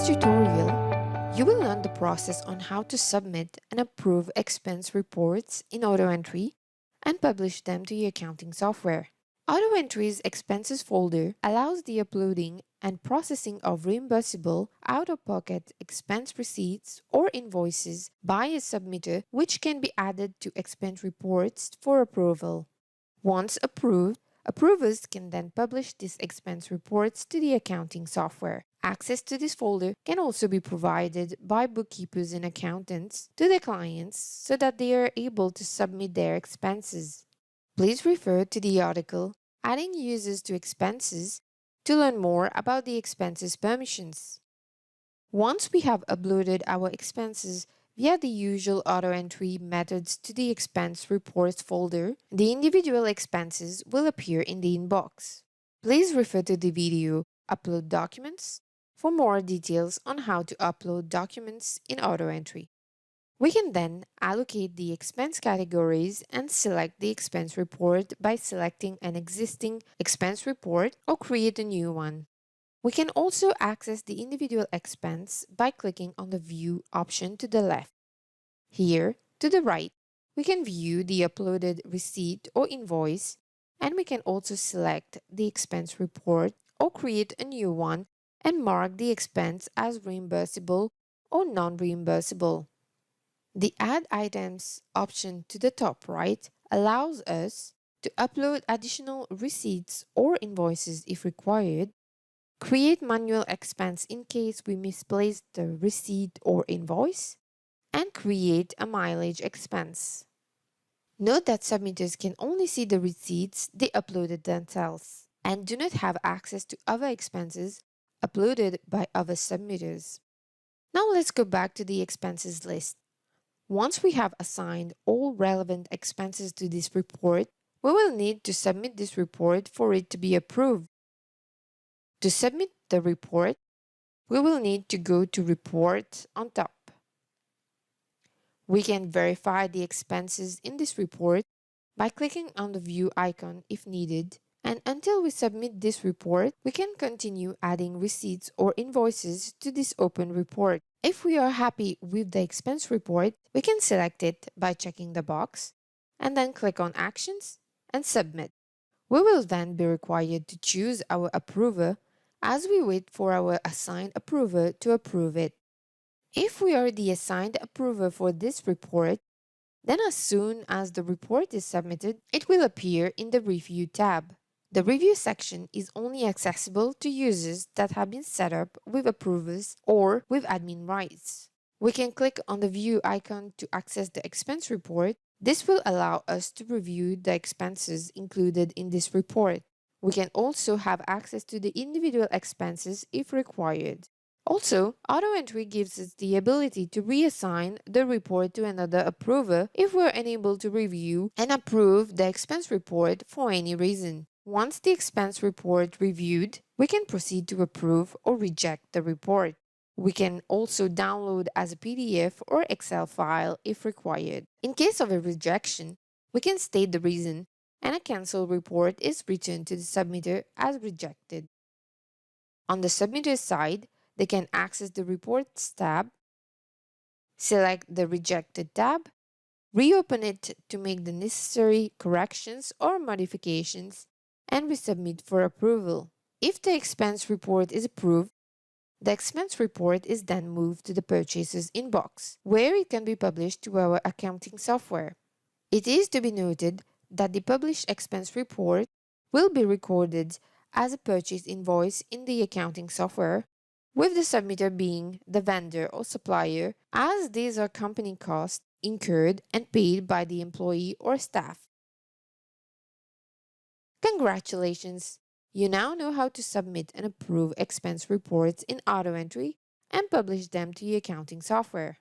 this tutorial, you will learn the process on how to submit and approve expense reports in AutoEntry and publish them to your accounting software. AutoEntry's expenses folder allows the uploading and processing of reimbursable out-of-pocket expense receipts or invoices by a submitter, which can be added to expense reports for approval. Once approved, approvers can then publish these expense reports to the accounting software. Access to this folder can also be provided by bookkeepers and accountants to their clients so that they are able to submit their expenses. Please refer to the article Adding Users to Expenses to learn more about the expenses permissions. Once we have uploaded our expenses via the usual AutoEntry methods to the expense reports folder, the individual expenses will appear in the inbox. Please refer to the video Upload Documents for more details on how to upload documents in AutoEntry. We can then allocate the expense categories and select the expense report by selecting an existing expense report or create a new one. We can also access the individual expense by clicking on the View option to the left. Here, to the right, we can view the uploaded receipt or invoice, and we can also select the expense report or create a new one and mark the expense as reimbursable or non-reimbursable. The Add Items option to the top right allows us to upload additional receipts or invoices if required, create manual expense in case we misplaced the receipt or invoice, and create a mileage expense. Note that submitters can only see the receipts they uploaded themselves and do not have access to other expenses uploaded by other submitters. Now let's go back to the expenses list. Once we have assigned all relevant expenses to this report, we will need to submit this report for it to be approved. To submit the report, we will need to go to Report on top. We can verify the expenses in this report by clicking on the View icon if needed, and until we submit this report, we can continue adding receipts or invoices to this open report. If we are happy with the expense report, we can select it by checking the box and then click on Actions and Submit. We will then be required to choose our approver as we wait for our assigned approver to approve it. If we are the assigned approver for this report, then as soon as the report is submitted, it will appear in the Review tab. The Review section is only accessible to users that have been set up with approvers or with admin rights. We can click on the View icon to access the expense report. This will allow us to review the expenses included in this report. We can also have access to the individual expenses if required. Also, AutoEntry gives us the ability to reassign the report to another approver if we're unable to review and approve the expense report for any reason. Once the expense report reviewed, we can proceed to approve or reject the report. We can also download as a PDF or Excel file if required. In case of a rejection, we can state the reason, and a cancelled report is returned to the submitter as rejected. On the submitter's side, they can access the Reports tab, select the Rejected tab, reopen it to make the necessary corrections or modifications, and resubmit for approval. If the expense report is approved, the expense report is then moved to the purchaser's inbox, where it can be published to our accounting software. It is to be noted that the published expense report will be recorded as a purchase invoice in the accounting software, with the submitter being the vendor or supplier, as these are company costs incurred and paid by the employee or staff. Congratulations! You now know how to submit and approve expense reports in AutoEntry and publish them to your accounting software.